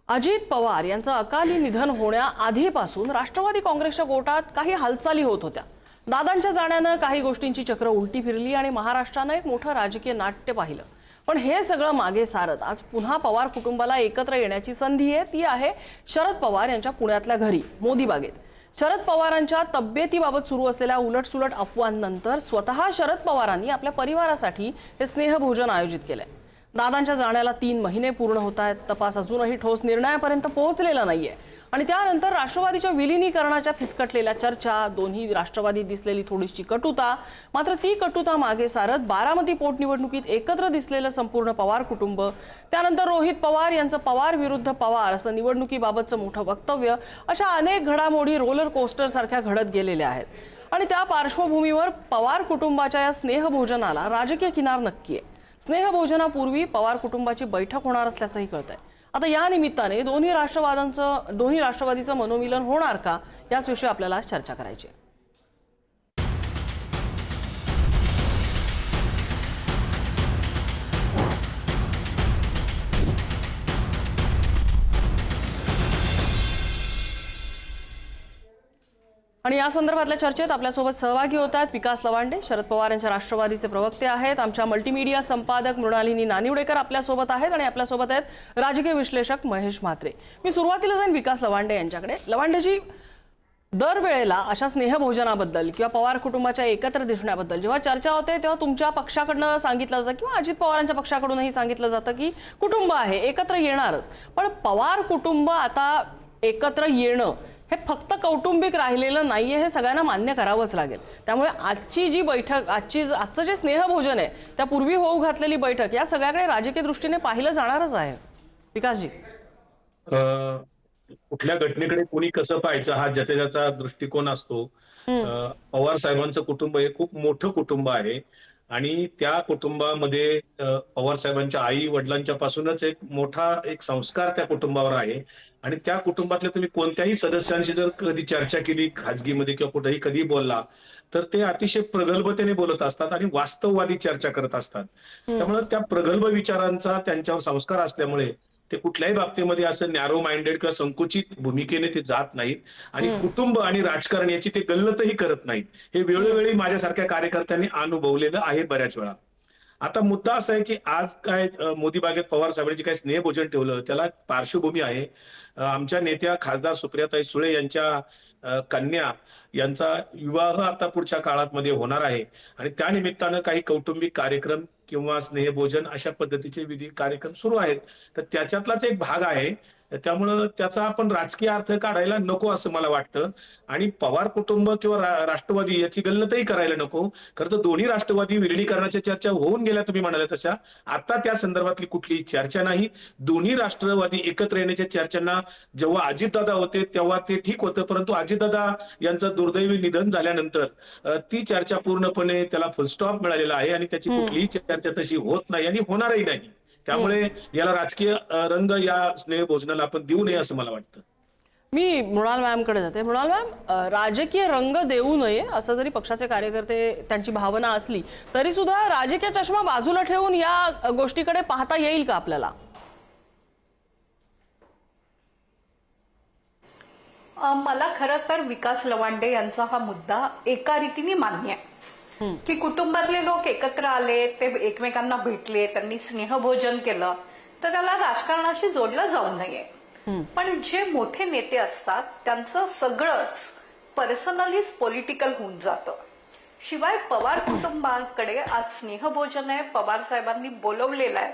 अजित पवार यांचं अकाली निधन होण्याआधीपासून राष्ट्रवादी काँग्रेसच्या गोटात काही हालचाली होत होत्या। दादांच्या जाण्यानं काही गोष्टींची चक्र उलटी फिरली आणि महाराष्ट्रानं एक मोठं राजकीय नाट्य पाहिलं। पण हे सगळं मागे सारत आज पुन्हा पवार कुटुंबाला एकत्र येण्याची संधी आहे। ती आहे शरद पवार यांच्या पुण्यातल्या घरी मोदी बागेत। शरद पवारांच्या तब्येतीबाबत सुरू असलेल्या उलटसुलट अफवांनंतर स्वतः शरद पवारांनी आपल्या परिवारासाठी हे स्नेहभोजन आयोजित केलंय। दादांच्या जाण्याला 3 महिने पूर्ण होत आहेत। तपास अजूनही ठोस निर्णयापर्यंत पोहोचलेला नाहीये आणि त्यानंतर राष्ट्रवादीच्या विलीनीकरणाच्या फिसकटलेल्या चर्चा, दोन्ही राष्ट्रवादी दिसलेली थोडीशी कटुता, मात्र ती कटुता मागे सारत बारामती पोटनिवडणुकीत एकत्र दिसलेलं संपूर्ण पवार कुटुंब, त्यानंतर रोहित पवार यांचं पवार विरुद्ध पवार असं निवडणुकीबाबतचं मोठं वक्तव्य, अशा अनेक घडामोडी रोलर कोस्टर सारख्या घडत गेलेल्या आहेत। आणि त्या पार्श्वभूमीवर पवार कुटुंबाच्या या स्नेहभोजनाला राजकीय किनार नक्की आहे। स्नेहभोजनापूर्वी पवार कुटुंबाची बैठक होणार असल्याचंही कळतंय। आता या निमित्ताने दोन्ही राष्ट्रवादीचं मनोमिलन होणार का, याच विषयी आपल्याला चर्चा करायची आहे। आणि या संदर्भातल्या चर्चेत आपल्यासोबत सहभागी होत आहेत विकास लवांडे, शरद पवार यांच्या राष्ट्रवादीचे प्रवक्ते आहेत। आमच्या मल्टीमीडिया संपादक मृणालिनी नानिवडेकर आपल्यासोबत आहेत आणि आपल्यासोबत आहेत राजकीय विश्लेषक महेश म्हात्रे। मी सुरुवातीला जाईन विकास लवांडे यांच्याकडे। लवांडेजी, दरवेळेला अशा स्नेहभोजनाबद्दल किंवा पवार कुटुंबाच्या एकत्र दिसण्याबद्दल जेव्हा चर्चा होते तेव्हा तुमच्या पक्षाकडनं सांगितलं जातं किंवा अजित पवारांच्या पक्षाकडूनही सांगितलं जातं की कुटुंब आहे, एकत्र येणारच। पण पवार कुटुंब आता एकत्र येणं हे फक्त कौटुंबिक राहिलेलं नाहीये, हे सगळ्यांना मान्य करावंच लागेल। त्यामुळे आजची जी बैठक, आजचं जे स्नेहभोजन आहे, त्यापूर्वी होऊ घातलेली बैठक, या सगळ्याकडे राजकीय दृष्टीने पाहिलं जाणारच आहे। विकासजी, कुठल्या घटनेकडे कोणी कसं पाहायचं हा ज्याचा ज्याचा दृष्टिकोन असतो। पवार साहेबांचं कुटुंब हे खूप मोठं कुटुंब आहे आणि त्या कुटुंबामध्ये पवार साहेबांच्या आई वडिलांच्या पासूनच एक मोठा संस्कार त्या कुटुंबावर आहे आणि त्या कुटुंबातल्या तुम्ही कोणत्याही सदस्यांशी जर कधी चर्चा केली खाजगीमध्ये किंवा कुठेही कधी बोलला तर ते अतिशय प्रगल्भतेने बोलत असतात आणि वास्तववादी चर्चा करत असतात। त्यामुळे त्या प्रगल्भ विचारांचा त्यांच्यावर संस्कार असल्यामुळे ते कुठल्याही बाबतीमध्ये असं नॅरो माइंडेड किंवा संकुचित भूमिकेने ते जात नाहीत आणि कुटुंब आणि राजकारण याची ते गल्लतही करत नाहीत। हे वेळोवेळी माझ्यासारख्या कार्यकर्त्यांनी अनुभवलेलं आहे बऱ्याच वेळा। आता मुद्दा असा आहे की आज काय मोदी बागेत पवार साहेबांनी काय स्नेहभोजन ठेवलं, त्याला पार्श्वभूमी आहे। आमच्या नेत्या खासदार सुप्रियाताई सुळे यांच्या कन्या यांचा विवाह आता पुढच्या काळात मध्ये होणार आहे आणि त्या निमित्तानं काही कौटुंबिक कार्यक्रम किंवा स्नेहभोजन अशा पद्धतीचे विधी कार्यक्रम सुरू आहेत। तर त्याच्यातलाच एक भाग आहे, त्यामुळं त्याचा आपण राजकीय अर्थ काढायला नको असं मला वाटतं आणि पवार कुटुंब किंवा राष्ट्रवादी याची गल्लतही करायला नको। खरं तर दोन्ही राष्ट्रवादी विलिनीकरणाच्या चर्चा होऊन गेल्या, तुम्ही म्हणाले तशा। आता त्या संदर्भातली कुठलीही चर्चा नाही। दोन्ही राष्ट्रवादी एकत्र येण्याच्या चर्चांना जेव्हा अजितदादा होते तेव्हा ते ठीक होतं, परंतु अजितदादा यांचं दुर्दैवी निधन झाल्यानंतर ती चर्चा पूर्णपणे त्याला फुलस्टॉप मिळालेला आहे आणि त्याची कुठलीही चर्चा तशी होत नाही आणि होणारही नाही। त्यामुळे याला राजकीय रंग या स्नेहभोजनाला आपण देऊ नये असं मला वाटतं। मी मृणाल मॅमकडे जाते। मृणाल मॅम, राजकीय रंग देऊ नये असं जरी पक्षाचे कार्यकर्ते त्यांची भावना असली तरी सुद्धा राजकीय चष्मा बाजूला ठेवून या गोष्टीकडे पाहता येईल का आपल्याला? मला खरं तर विकास लवांडे यांचा हा मुद्दा एका रीतीने मान्य आहे की कुटुंबातले लोक एकत्र आले, ते एकमेकांना भेटले, त्यांनी स्नेहभोजन केलं, तर त्याला राजकारणाशी जोडलं जाऊ नये। पण जे मोठे नेते असतात त्यांचं सगळंच पर्सनलीच पॉलिटिकल होऊन जातं। शिवाय पवार कुटुंबाकडे आज स्नेहभोजन आहे, पवार साहेबांनी बोलवलेलं आहे,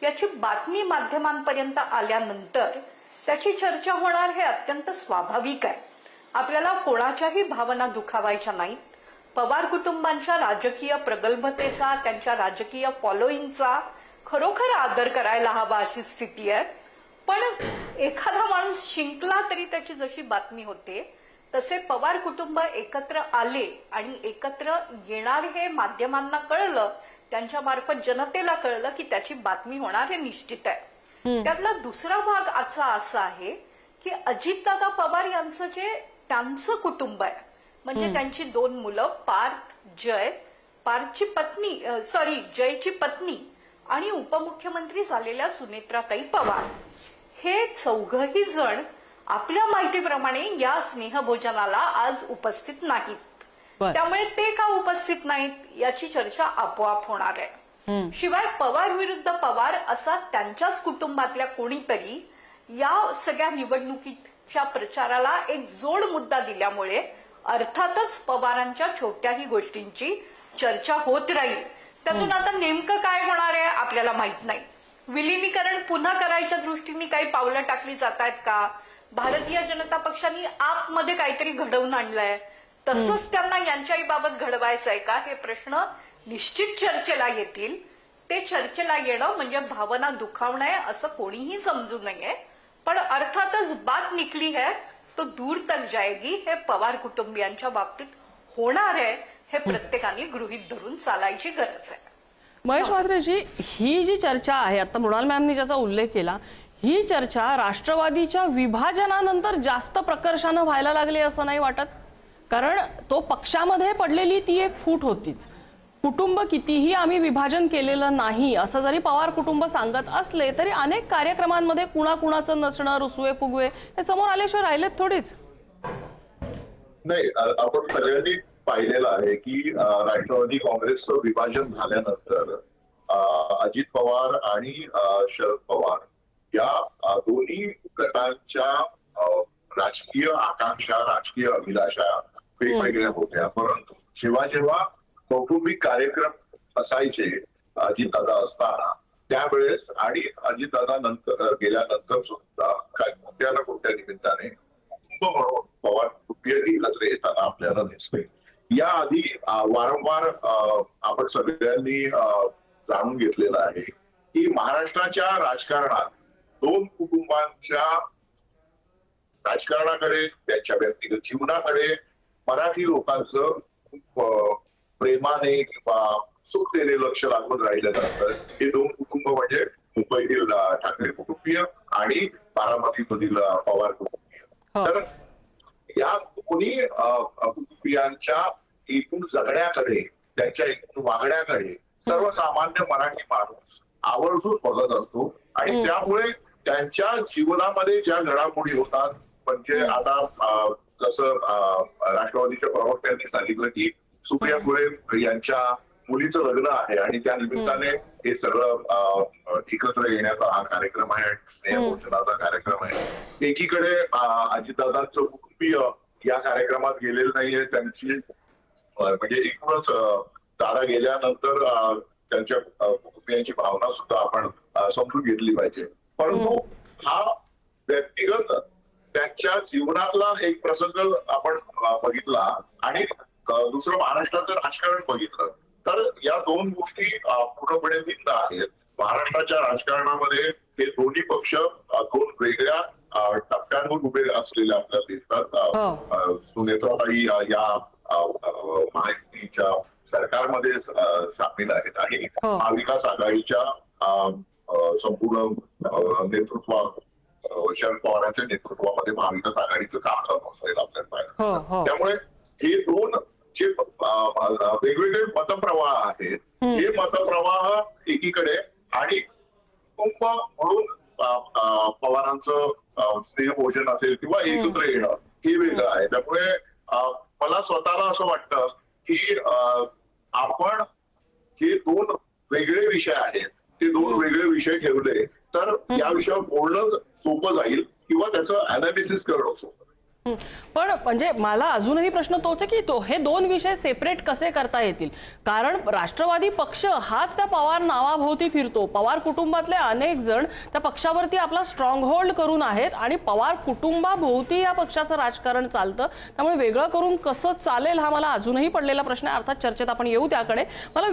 याची बातमी माध्यमांपर्यंत आल्यानंतर त्याची चर्चा होणार हे अत्यंत स्वाभाविक आहे। आपल्याला कोणाच्याही भावना दुखावायच्या नाहीत। पवार कुटुंबांच्या राजकीय प्रगल्भतेचा, त्यांच्या राजकीय फॉलोईंगचा खरोखर आदर करायला हवा अशी स्थिती आहे। पण एखादा माणूस शिंकला तरी त्याची जशी बातमी होते तसे पवार कुटुंब एकत्र आले आणि एकत्र येणार हे माध्यमांना कळलं, त्यांच्या मार्फत जनतेला कळलं की त्याची बातमी होणार हे निश्चित आहे। त्यातला दुसरा भाग आजचा असा आहे की अजितदादा पवार यांचं जे त्यांचं कुटुंब आहे, म्हणजे त्यांची 2 मुलं पार्थ, जय, जयची पत्नी आणि उपमुख्यमंत्री झालेल्या सुनेत्राताई पवार, हेच चौघही जण आपल्या माहितीप्रमाणे या स्नेहभोजनाला आज उपस्थित नाहीत. बर. त्यामुळे ते का उपस्थित नाहीत याची चर्चा आपोआप होणार आहे. शिवाय पवार विरुद्ध पवार असा त्यांच्याच कुटुंबातल्या कोणीतरी या सगळ्या निवडणुकीच्या प्रचाराला एक जोड मुद्दा दिल्यामुळे अर्थातच पवारांच्या छोट्याही गोष्टींची चर्चा होत राहील. त्यातून आता नेमकं काय होणार आहे आपल्याला माहित नाही. विलिनीकरण पुन्हा करायच्या दृष्टीने काही पावलं टाकली जात आहेत का? भारतीय जनता पक्षाने आपमध्ये काहीतरी घडवून आणलंय, तसंच त्यांना यांच्याही बाबत घडवायचं आहे का? हे प्रश्न निश्चित चर्चेला येतील. ते चर्चेला येणं म्हणजे भावना दुखावणं असं कोणीही समजू नये. पण अर्थातच बात निकली है तो दूर तक जाएगी हे पवार कुटुंबियांच्या बाबतीत होणार आहे हे प्रत्येकाने गृहीत धरून चालायची गरज आहे. महेश म्हात्रेजी, ही जी चर्चा आहे, आता मृणाल मॅमनी ज्याचा उल्लेख केला, ही चर्चा राष्ट्रवादीच्या विभाजनानंतर जास्त प्रकर्षानं व्हायला लागली असं नाही वाटत? कारण तो पक्षामध्ये पडलेली ती एक फूट होतीच. कुटुंब कितीही आम्ही विभाजन केलेलं नाही असं जरी पवार कुटुंब सांगत असले तरी अनेक कार्यक्रमांमध्ये कुणाकुणाचं नसणं, रुसवे फुगवे हे समोर आल्याशिवाय राहिलेत थोडीच. नाही, आपण सगळ्यांनी पाहिलेलं आहे की राष्ट्रवादी काँग्रेसचं विभाजन झाल्यानंतर अजित पवार आणि शरद पवार या दोन्ही गटांच्या राजकीय आकांक्षा, राजकीय अभिलाषा वेगवेगळ्या होत्या. परंतु जेव्हा कौटुंबिक कार्यक्रम असायचे अजितदादा असताना त्यावेळेस आणि अजितदादा नंतर गेल्यानंतर सुद्धा काही कोणत्या ना कोणत्या निमित्ताने कुटुंब म्हणून पवार कुटुंबीयही एकत्र येताना आपल्याला दिसते. याआधी वारंवार आपण सगळ्यांनी जाणून घेतलेलं आहे की महाराष्ट्राच्या राजकारणात दोन कुटुंबांच्या राजकारणाकडे, त्यांच्या व्यक्तिगत जीवनाकडे मराठी लोकांचं खूप प्रेमाने किंवा उत्सुकतेने लक्ष लागून राहिल्यानंतर हे दोन कुटुंब म्हणजे मुंबईतील ठाकरे कुटुंबीय आणि बारामतीमधील पवार कुटुंबीय. तर या दोन्ही कुटुंबियांच्या एकूण जगण्याकडे, त्यांच्या एकूण वागण्याकडे सर्वसामान्य मराठी माणूस आवर्जून बघत असतो. आणि त्यामुळे त्यांच्या जीवनामध्ये ज्या घडामोडी होतात, म्हणजे आता जसं राष्ट्रवादीच्या प्रवक्त्यांनी सांगितलं की सुप्रिया सुळे यांच्या मुलीचं लग्न आहे आणि त्या निमित्ताने हे सगळं एकत्र येण्याचा हा कार्यक्रम आहे, स्नेहभोजनाचा कार्यक्रम आहे. एकीकडे अजितदादांचं कुटुंबीय या कार्यक्रमात गेलेलं नाहीये. त्यांची म्हणजे एकूणच दादा गेल्यानंतर त्यांच्या कुटुंबियांची भावना सुद्धा आपण समजून घेतली पाहिजे. परंतु हा व्यक्तिगत त्यांच्या जीवनातला एक प्रसंग आपण बघितला आणि दुसरं महाराष्ट्राचं राजकारण बघितलं तर या दोन गोष्टी पूर्णपणे भिन्न आहेत. महाराष्ट्राच्या राजकारणामध्ये हे दोन्ही पक्ष दोन वेगळ्या टप्प्यांवर उभे असलेले आपल्याला दिसतात. सुनेत्राताई या महायुतीच्या सरकारमध्ये सामील आहेत आणि महाविकास आघाडीच्या संपूर्ण नेतृत्वात शरद पवारांच्या नेतृत्वामध्ये महाविकास आघाडीचं काम करत असेल आपल्याला पाहिजे. त्यामुळे हे दोन जे वेगवेगळे मतप्रवाह आहेत, हे मतप्रवाह एकीकडे आणि कुटुंब म्हणून पवारांचं स्नेहभोजन असेल किंवा एकत्र येणं हे वेगळं आहे. त्यामुळे मला स्वतःला असं वाटतं की आपण हे दोन वेगळे विषय आहेत, ते दोन वेगळे विषय ठेवले तर या विषयावर बोलणं सोपं जाईल किंवा त्याचं अनालिसिस करणं सोपं. पण म्हणजे मला अजूनही प्रश्न तोच आहे की हे दोन विषय सेपरेट कसे करता येतील? कारण राष्ट्रवादी पक्ष हाच त्या पवार नावाभोवती फिरतो. पवार कुटुंबातले अनेक जण त्या पक्षावरती आपला स्ट्रॉंग होल्ड करून आहेत आणि पवार कुटुंबाभोवती या पक्षाचं राजकारण चालतं. त्यामुळे वेगळं करून कसं चालेल हा मला अजूनही पडलेला प्रश्न आहे. अर्थात चर्चेत आपण येऊ त्याकडे. मला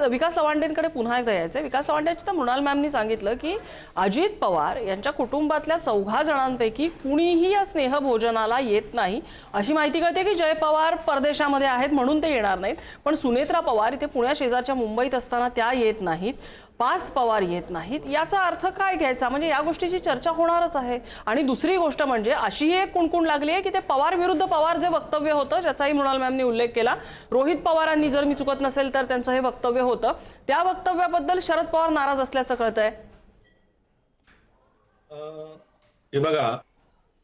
विकास लवांडेंकडे पुन्हा एकदा यायचंय. विकास लवांडेंची तर मृणाल मॅमनी सांगितलं की अजित पवार यांच्या कुटुंबातल्या 14 जणांपैकी कुणीही या स्नेहभोजनाला येत नाही. अशी माहिती कळते की जय पवार परदेशामध्ये आहेत म्हणून ते येणार नाहीत. पण सुनेत्रा पवार इथे पुण्या शेजारच्या मुंबईत असताना त्या येत नाहीत. पार्थ पवार येत नाहीत. याचा अर्थ काय घ्यायचा? म्हणजे या गोष्टीची चर्चा होणारच आहे. आणि दुसरी गोष्ट म्हणजे अशीही एक कुणकुण लागली आहे की ते पवार विरुद्ध पवार जे वक्तव्य होतं, ज्याचाही मृणाल मॅमनी उल्लेख केला, रोहित पवारांनी, जर मी चुकत नसेल तर त्यांचं हे वक्तव्य होतं, त्या वक्तव्याबद्दल शरद पवार नाराज असल्याचं कळतंय. हे बघा,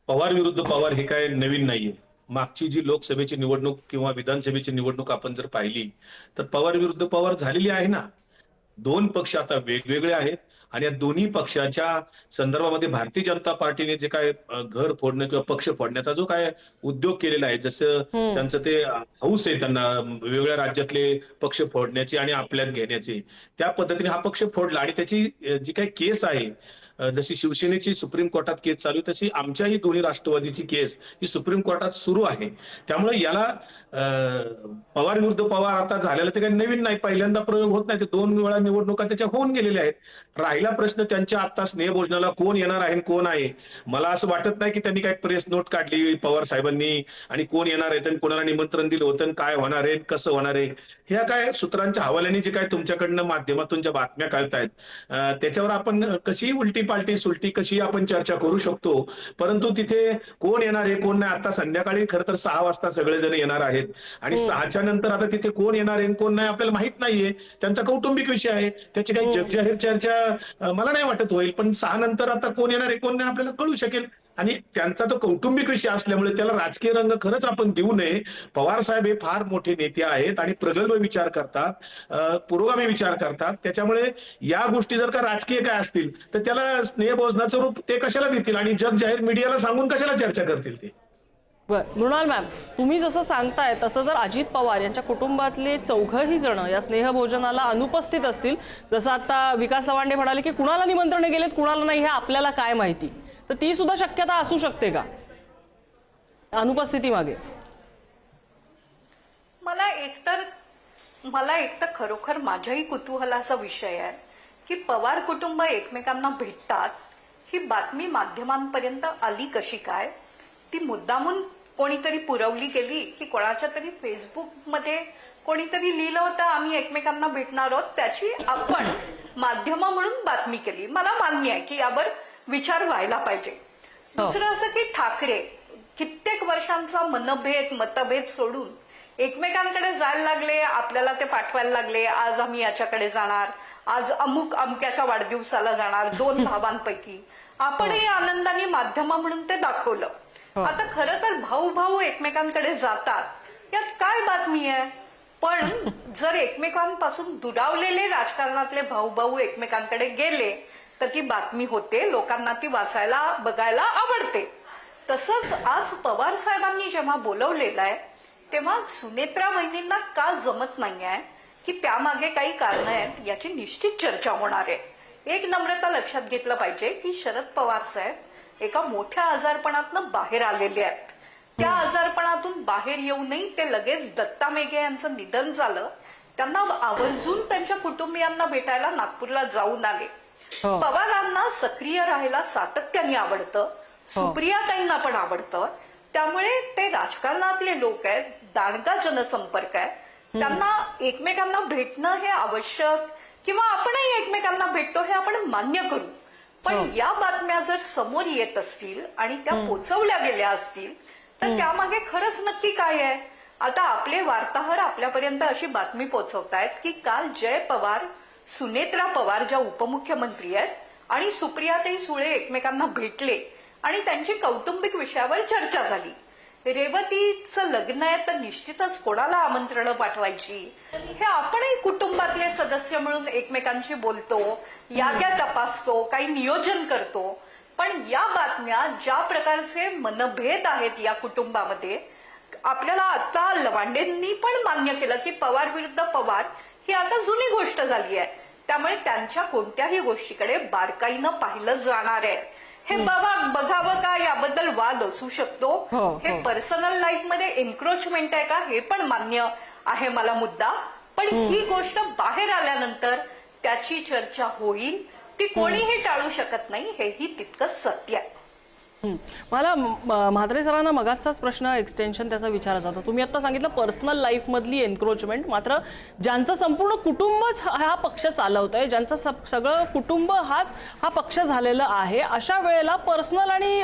पवार विरुद्ध पवार हे काय नवीन नाहीये. मागची जी लोकसभेची निवडणूक किंवा विधानसभेची निवडणूक आपण जर पाहिली तर पवार विरुद्ध पवार झालेली आहे ना. दोन पक्ष आता वेगवेगळे आहेत आणि या दोन्ही पक्षाच्या संदर्भामध्ये भारतीय जनता पार्टीने जे काय घर फोडणं किंवा पक्ष फोडण्याचा जो काय उद्योग केलेला आहे, जसं त्यांचं ते हौस आहे त्यांना वेगवेगळ्या राज्यातले पक्ष फोडण्याचे आणि आपल्यात घेण्याचे, त्या पद्धतीने हा पक्ष फोडला. आणि त्याची जी काही केस आहे, जशी शिवसेनेची सुप्रीम कोर्टात केस चालू आहे तशी आमच्याही दोन्ही राष्ट्रवादीची केस ही सुप्रीम कोर्टात सुरू आहे. त्यामुळे याला पवार विरुद्ध पवार आता झालेला ते काही नवीन नाही, पहिल्यांदा प्रयोग होत नाही. ते 2 वेळा निवडणुका त्याच्या होऊन गेलेल्या आहेत. राहिला प्रश्न त्यांच्या आता स्नेहभोजनाला कोण येणार आहे कोण आहे. मला असं वाटत नाही की त्यांनी काही प्रेस नोट काढली पवार साहेबांनी आणि कोण येणार आहे, कोणाला निमंत्रण दिलं होतं, काय होणार आहे, कसं होणार आहे, ह्या काय सूत्रांच्या हवाल्याने जे काय तुमच्याकडनं माध्यमातून ज्या बातम्या कळतायत त्याच्यावर आपण कशी उलटी पालटी सुलटी कशी आपण चर्चा करू शकतो. परंतु तिथे कोण येणार आहे कोण नाही, आता संध्याकाळी खरं तर 6 वाजता सगळेजण येणार आहेत आणि 6च्या नंतर आता तिथे कोण येणार आहे कोण नाही आपल्याला माहित नाहीये. त्यांचा कौटुंबिक विषय आहे, त्याची काही जगजाहीर चर्चा मला नाही वाटत होईल. पण 6 नंतर आता कोण येणार आहे कोण नाही आपल्याला कळू शकेल. आणि त्यांचा तो कौटुंबिक विषय असल्यामुळे त्याला राजकीय रंग खरंच आपण देऊ नये. पवार साहेब हे फार मोठे नेते आहेत आणि प्रगल्भ विचार करतात, पुरोगामी विचार करतात. त्याच्यामुळे या गोष्टी जर का राजकीय काय असतील तर त्याला स्नेहभोजनाचं रूप ते कशाला देतील आणि जग जाहीर मीडियाला सांगून कशाला चर्चा करतील ते. बरं, मृणाल मॅम, तुम्ही जसं सांगताय तसं जर अजित पवार यांच्या कुटुंबातले 4ही जण या स्नेहभोजनाला अनुपस्थित असतील, जसं आता विकास लवांडे म्हणाले की कुणाला निमंत्रणे गेलेत कुणाला नाही हे आपल्याला काय माहिती, तर ती सुद्धा शक्यता असू शकते का अनुपस्थिती मागे? मला एकतर खरोखर माझ्याही कुतूहलाचा विषय आहे की पवार कुटुंब एकमेकांना भेटतात ही बातमी माध्यमांपर्यंत आली कशी काय. ती मुद्दामून कोणीतरी पुरवली गेली की कोणाच्या तरी फेसबुकमध्ये कोणीतरी लिहिलं होतं आम्ही एकमेकांना भेटणार आहोत, त्याची आपण माध्यम म्हणून बातमी केली. मला मान्य आहे की यावर विचार व्हायला पाहिजे. दुसरं असं की ठाकरे कित्येक वर्षांचा मतभेद सोडून एकमेकांकडे जायला लागले, आपल्याला ते पाठवायला लागले. आज आम्ही याच्याकडे जाणार, आज अमुक्याच्या वाढदिवसाला जाणार, 2 भावांपैकी आपणही आनंदाने माध्यम म्हणून ते दाखवलं. आता खरं तर भाऊ एकमेकांकडे जातात यात काय बातमी आहे. पण जर एकमेकांपासून दुरावलेले राजकारणातले भाऊ एकमेकांकडे गेले तर ती बातमी होते, लोकांना ती वाचायला बघायला आवडते. तसंच आज पवार साहेबांनी जेव्हा बोलवलेलं आहे तेव्हा सुनेत्रा वहिनींना का जमत नाहीये की त्यामागे काही कारण आहेत याची निश्चित चर्चा होणार आहे. एक नम्रता लक्षात घेतलं पाहिजे की शरद पवार साहेब एका मोठ्या आजारपणातनं बाहेर आलेले आहेत. त्या आजारपणातून बाहेर येऊनही ते लगेच दत्ता मेघे यांचं निधन झालं. त्यांना आवर्जून त्यांच्या कुटुंबियांना भेटायला नागपूरला जाऊन आले. पवारांना सक्रिय राहायला सातत्याने आवडतं, सुप्रियाताईंना पण आवडतं. त्यामुळे ते राजकारणातले लोक आहेत, दांडगा जनसंपर्क आहे, त्यांना एकमेकांना भेटणं हे आवश्यक किंवा आपणही एकमेकांना भेटतो हे आपण मान्य करू. पण या बातम्या जर समोर येत असतील आणि त्या पोचवल्या गेल्या असतील तर त्यामागे खरंच नक्की काय आहे. आता आपले वार्ताहर आपल्यापर्यंत अशी बातमी पोचवतायत की काल जय पवार सुनेत्रा पवार ज्या उपमुख्यमंत्री आहेत आणि सुप्रियाताई सुळे एकमेकांना भेटले आणि त्यांची कौटुंबिक विषयावर चर्चा झाली. रेवतीचं लग्न आहे तर निश्चितच कोणाला आमंत्रण पाठवायची हे आपणही कुटुंबातले सदस्य मिळून एकमेकांशी बोलतो, याद्या तपासतो, काही नियोजन करतो. पण या बातम्या ज्या प्रकारचे मनभेद आहेत या कुटुंबामध्ये, आपल्याला आता लवांडेंनी पण मान्य केलं की पवार विरुद्ध पवार ही आता जुनी गोष्ट झाली आहे. त्यामुळे त्यांच्या कोणत्याही गोष्टीकडे बारकाईनं पाहिलं जाणार आहे. हे बघावं का याबद्दल वाद असू शकतो. हे पर्सनल लाईफ मध्ये एन्क्रोचमेंट आहे का हे पण मान्य आहे मला मुद्दा. पण ही गोष्ट बाहेर आल्यानंतर त्याची चर्चा होईल, ती कोणीही टाळू शकत नाही, हेही तितकंच सत्य आहे. मला म्हात्रे सरांना मगाचाच प्रश्न एक्सटेन्शन त्याचा विचारायचा होता. तुम्ही आता सांगितलं पर्सनल लाईफ मधली एन्क्रोचमेंट, मात्र ज्यांचं संपूर्ण कुटुंबच हा पक्ष चालवत आहे, ज्यांचं सगळं कुटुंब हा पक्ष झालेलं आहे, अशा वेळेला पर्सनल आणि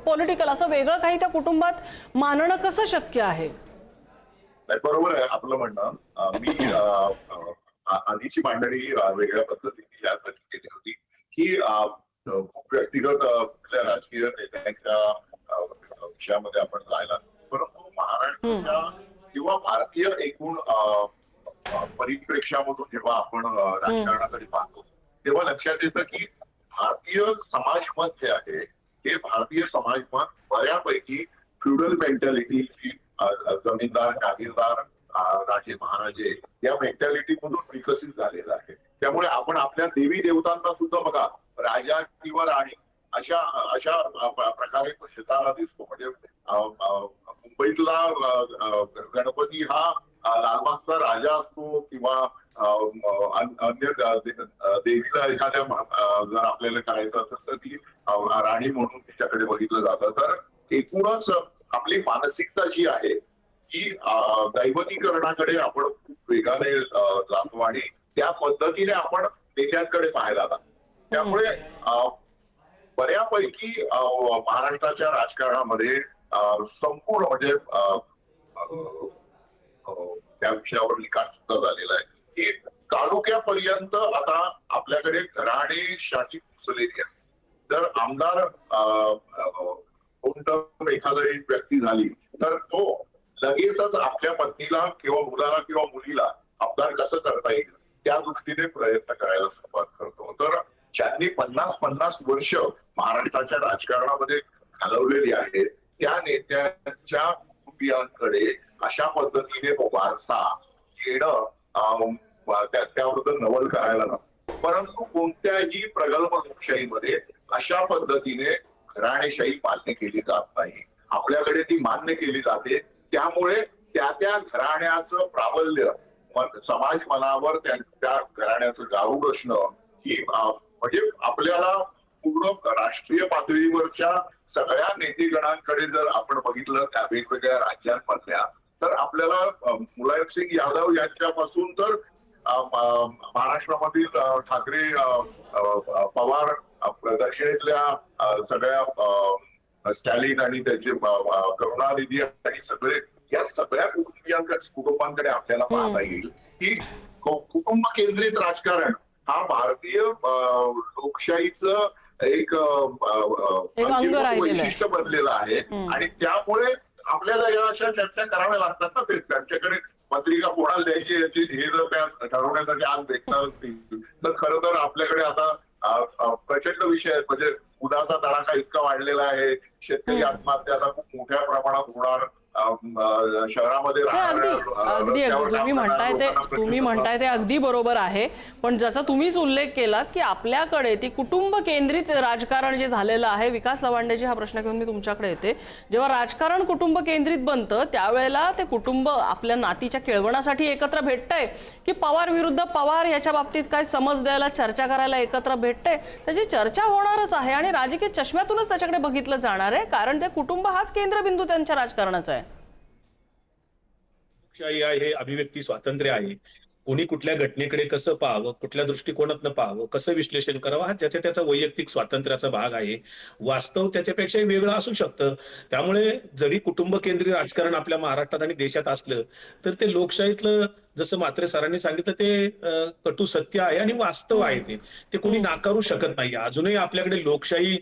पॉलिटिकल असं वेगळं काही त्या कुटुंबात मानणं कसं शक्य आहे? बरोबर आहे आपलं म्हणणं. मी आधीची मांडणी वेगळ्या पद्धतीने यासाठी केली होती की खूप व्यक्तिगत कुठल्या राजकीय नेत्यांच्या विषयामध्ये आपण जायला, परंतु महाराष्ट्राच्या किंवा भारतीय एकूण परिप्रेक्ष्यामधून जेव्हा आपण राजकारणाकडे पाहतो तेव्हा लक्षात येतं की भारतीय समाजमत जे आहे हे भारतीय समाजमत बऱ्यापैकी फ्युडल मेंटॅलिटी, जमीनदार जागीरदार राजे महाराजे या मेंटॅलिटी मधून विकसित झालेलं आहे. त्यामुळे आपण आपल्या देवी देवतांना सुद्धा बघा राजा किंवा राणी अशा अशा प्रकारे शेताला दिसतो. म्हणजे मुंबईतला गणपती हा लालबागचा राजा असतो किंवा अन्य देवीला एखाद्या जर आपल्याला करायचं असेल तर ती राणी म्हणून तिच्याकडे बघितलं जातं. तर एकूणच आपली मानसिकता जी आहे की दैवतीकरणाकडे आपण खूप वेगाने जातो आणि त्या पद्धतीने आपण नेत्यांकडे पाहायला जातो. त्यामुळे बऱ्यापैकी महाराष्ट्राच्या राजकारणामध्ये संपूर्ण म्हणजे त्या विषयावर लिखाण सुद्धा झालेलं आहे की तालुक्यापर्यंत आता आपल्याकडे घराणे शाही घुसलेली आहे. जर आमदार कोणतं एखादी व्यक्ती झाली तर तो लगेचच आपल्या पत्नीला किंवा मुलाला किंवा मुलीला आमदार कसं करता येईल त्या दृष्टीने प्रयत्न करायला सुरुवात करतो. तर ज्यांनी 50 वर्ष महाराष्ट्राच्या राजकारणामध्ये घालवलेली आहेत त्या नेत्यांच्या कुटुंबियांकडे अशा पद्धतीने वारसा येणं त्याबद्दल नवल करायला नको. परंतु कोणत्याही प्रगल्भ लोकशाहीमध्ये अशा पद्धतीने घराणेशाही मान्य केली जात नाही. आपल्याकडे ती मान्य केली जाते. त्यामुळे त्या त्या घराण्याचं प्राबल्य समाज मनावर त्या घराण्याचं गारूड असणं ही म्हणजे आपल्याला पूर्ण राष्ट्रीय पातळीवरच्या सगळ्या नेतेगणांकडे जर आपण बघितलं त्या वेगवेगळ्या राज्यांमधल्या तर आपल्याला मुलायमसिंग यादव यांच्यापासून तर महाराष्ट्रामधील ठाकरे पवार दक्षिणेतल्या सगळ्या स्टॅलिन आणि त्याचे करुणानिधी आणि सगळे या सगळ्या कुटुंबांकडे आपल्याला पाहता येईल की कुटुंब केंद्रित राजकारण हा भारतीय लोकशाहीचं एक वैशिष्ट्य बनलेलं आहे. आणि त्यामुळे आपल्याला या अशा चर्चा कराव्या लागतात ना. त्यांच्याकडे पत्रिका कोणाला द्यायची याची हे जर त्या ठरवण्यासाठी आज भेटणार असतील तर खरं तर आपल्याकडे आता प्रचंड विषय आहेत. म्हणजे उदाचा तडाखा इतका वाढलेला आहे. शेतकरी आत्महत्या आता खूप मोठ्या प्रमाणात होणार. शहरामध्ये अगदी तुम्ही म्हणताय ते अगदी बरोबर आहे. पण ज्याचा तुम्हीच उल्लेख केलात की आपल्याकडे ती कुटुंब केंद्रित राजकारण जे झालेलं आहे. विकास लवांडेजी हा प्रश्न घेऊन मी तुमच्याकडे येते. जेव्हा राजकारण कुटुंब केंद्रित बनतं त्यावेळेला ते कुटुंब आपल्या नातीच्या केळवणासाठी एकत्र भेटतंय की पवार विरुद्ध पवार याच्या बाबतीत काय समज द्यायला चर्चा करायला एकत्र भेटतंय. त्याची चर्चा होणारच आहे आणि राजकीय चष्म्यातूनच त्याच्याकडे बघितलं जाणार आहे. कारण ते कुटुंब हाच केंद्रबिंदू त्यांच्या राजकारणाचा आहे. लोकशाही आहे, हे अभिव्यक्ती स्वातंत्र्य आहे. कोणी कुठल्या घटनेकडे कसं पाहावं, कुठल्या दृष्टिकोनातनं पाहावं, कसं विश्लेषण करावं हा ज्याच्या त्याचा वैयक्तिक स्वातंत्र्याचा भाग आहे. वास्तव त्याच्यापेक्षाही वेगळं असू शकतं. त्यामुळे जरी कुटुंब केंद्रीय राजकारण आपल्या महाराष्ट्रात आणि देशात असलं तर ते लोकशाहीतलं जसं म्हात्रे सरांनी सांगितलं ते कटू सत्य आहे आणि वास्तव आहे. ते कोणी नाकारू शकत नाही. अजूनही आपल्याकडे लोकशाही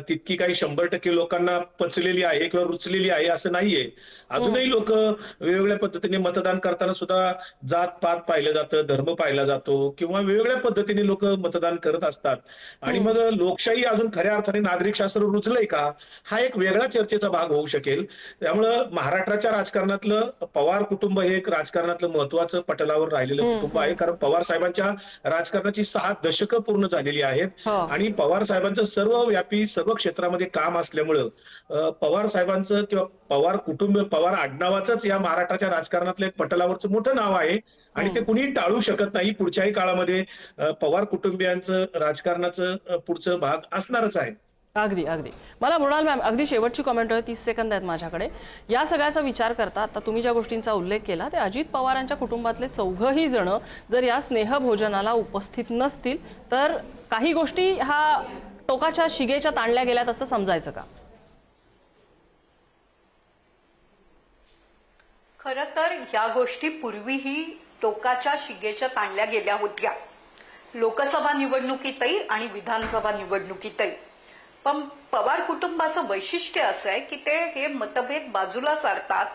तितकी काही 100% लोकांना पचलेली आहे किंवा रुचलेली आहे असं नाहीये. अजूनही लोक वेगवेगळ्या पद्धतीने मतदान करताना सुद्धा जात पात पाहिलं जातं, धर्म पाहिला जातो किंवा वेगवेगळ्या पद्धतीने लोक मतदान करत असतात. आणि मग लोकशाही अजून खऱ्या अर्थाने नागरिक शास्त्र रुचलंय का हा एक वेगळा चर्चेचा भाग होऊ शकेल. त्यामुळं महाराष्ट्राच्या राजकारणातलं पवार कुटुंब हे एक राजकारणातलं महत्वाचं पटलावर राहिलेलं कुटुंब आहे. कारण पवार साहेबांच्या राजकारणाची 6 दशकं पूर्ण झालेली आहेत आणि पवार साहेबांचं सर्वव्यापी सर्व क्षेत्रामध्ये काम असल्यामुळं पवार साहेबांचं किंवा पवार कुटुंब पवार आडनावाचंच या महाराष्ट्राच्या राजकारणातलं एक पटलावरचं मोठं नाव आहे आणि ते कुणी टाळू शकत नाही. पुढच्याही काळामध्ये पवार कुटुंबियांचं राजकारणाचं पुढचं भाग असणारच आहे. अगदी अगदी. मला मृणाल मॅम अगदी शेवटची कमेंट आहे, 30 सेकंद आहेत माझ्याकडे. या सगळ्याचा विचार करता आता तुम्ही ज्या गोष्टींचा उल्लेख केला ते अजित पवारांच्या कुटुंबातले 4ही जण जर या स्नेहभोजनाला उपस्थित नसतील तर काही गोष्टी हा टोकाच्या शिगेच्या ताणल्या गेल्यात असं समजायचं का? खरं तर या गोष्टी पूर्वीही टोकाच्या शिगेच्या ताणल्या गेल्या होत्या. लोकसभा निवडणुकीतही आणि विधानसभा निवडणुकीतही. पण पवार कुटुंबाचं वैशिष्ट्य असं आहे की ते हे मतभेद बाजूला सारतात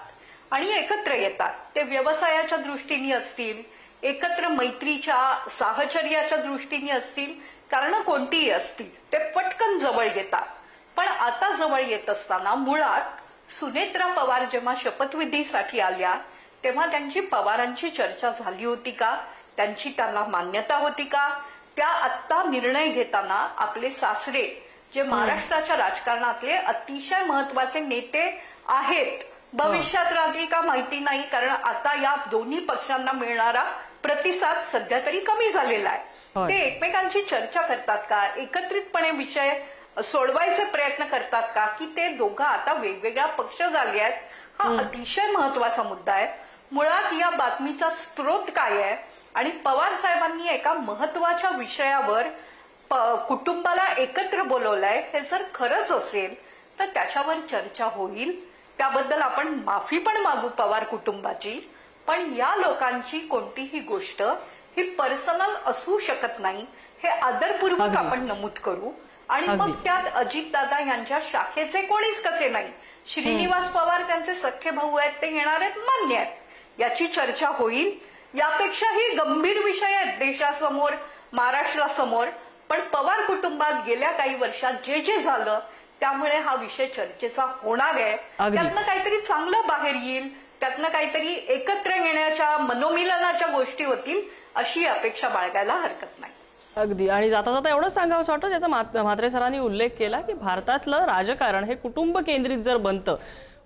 आणि एकत्र येतात. ते व्यवसायाच्या दृष्टीने असतील, एकत्र मैत्रीच्या साहचर्याच्या दृष्टीने असतील, कारण कोणतीही असतील, ते पटकन जवळ येतात. पण आता जवळ येत असताना मुळात सुनेत्रा पवार जेव्हा शपथविधीसाठी आल्या तेव्हा त्यांची पवारांची चर्चा झाली होती का? त्यांची त्यांना मान्यता होती का? त्या आत्ता निर्णय घेताना आपले सासरे जे महाराष्ट्राच्या राजकारणातले अतिशय महत्वाचे नेते आहेत, भविष्यात राहतील का माहिती नाही, कारण आता या दोन्ही पक्षांना मिळणारा प्रतिसाद सध्या तरी कमी झालेला आहे. होय. ते एकमेकांची चर्चा करतात का? एकत्रितपणे विषय सोडवायचे प्रयत्न करतात का? की ते दोघं आता वेगवेगळ्या पक्ष झाले आहेत? हा अतिशय महत्वाचा मुद्दा आहे. मुळात या बातमीचा स्रोत काय आहे आणि पवार साहेबांनी एका महत्वाच्या विषयावर कुटुंबाला एकत्र बोलवलंय, हे जर खरंच असेल तर त्याच्यावर चर्चा होईल. त्याबद्दल आपण माफी पण मागू पवार कुटुंबाची. पण या लोकांची कोणतीही गोष्ट ही पर्सनल असू शकत नाही, हे आदरपूर्वक अगदी. आपण नमूद करू. आणि मग अगदी. त्यात अजितदादा यांच्या शाखेचे कोणीच कसे नाही, श्रीनिवास पवार त्यांचे सख्खे भाऊ आहेत, ते येणार आहेत, मान्य आहेत, याची चर्चा होईल. यापेक्षाही गंभीर विषय आहेत देशासमोर, महाराष्ट्रासमोर. पण पवार कुटुंबात गेल्या काही वर्षात जे जे झालं त्यामुळे हा विषय चर्चेचा होणार आहे. अगदी. त्यातनं काहीतरी चांगलं बाहेर येईल, त्यातनं काहीतरी एकत्र येण्याच्या मनोमिलनाच्या गोष्टी होतील, अशी अपेक्षा बाळगायला हरकत नाही. अगदी. आणि जाता जाता एवढंच सांगावंसं वाटतं, ज्याचा म्हात्रे सरांनी उल्लेख केला की भारतातलं राजकारण हे कुटुंब केंद्रित जर बनतं,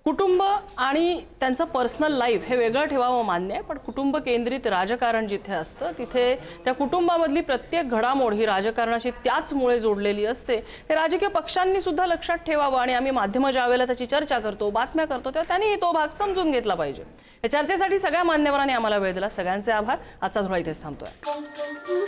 कुटुंब आणि त्यांचं पर्सनल लाईफ हे वेगळं ठेवावं मान्य आहे, पण कुटुंब केंद्रित राजकारण जिथे असतं तिथे त्या कुटुंबामधली प्रत्येक घडामोड ही राजकारणाशी त्याचमुळे जोडलेली असते. हे राजकीय पक्षांनी सुद्धा लक्षात ठेवावं. आणि आम्ही माध्यमं ज्या वेळेला त्याची चर्चा करतो, बातम्या करतो, तेव्हा त्यांनीही तो भाग समजून घेतला पाहिजे. या चर्चेसाठी सगळ्या मान्यवरांनी आम्हाला वेळ दिला. सगळ्यांचे आभार. आजचा धुळा इथेच थांबतोय.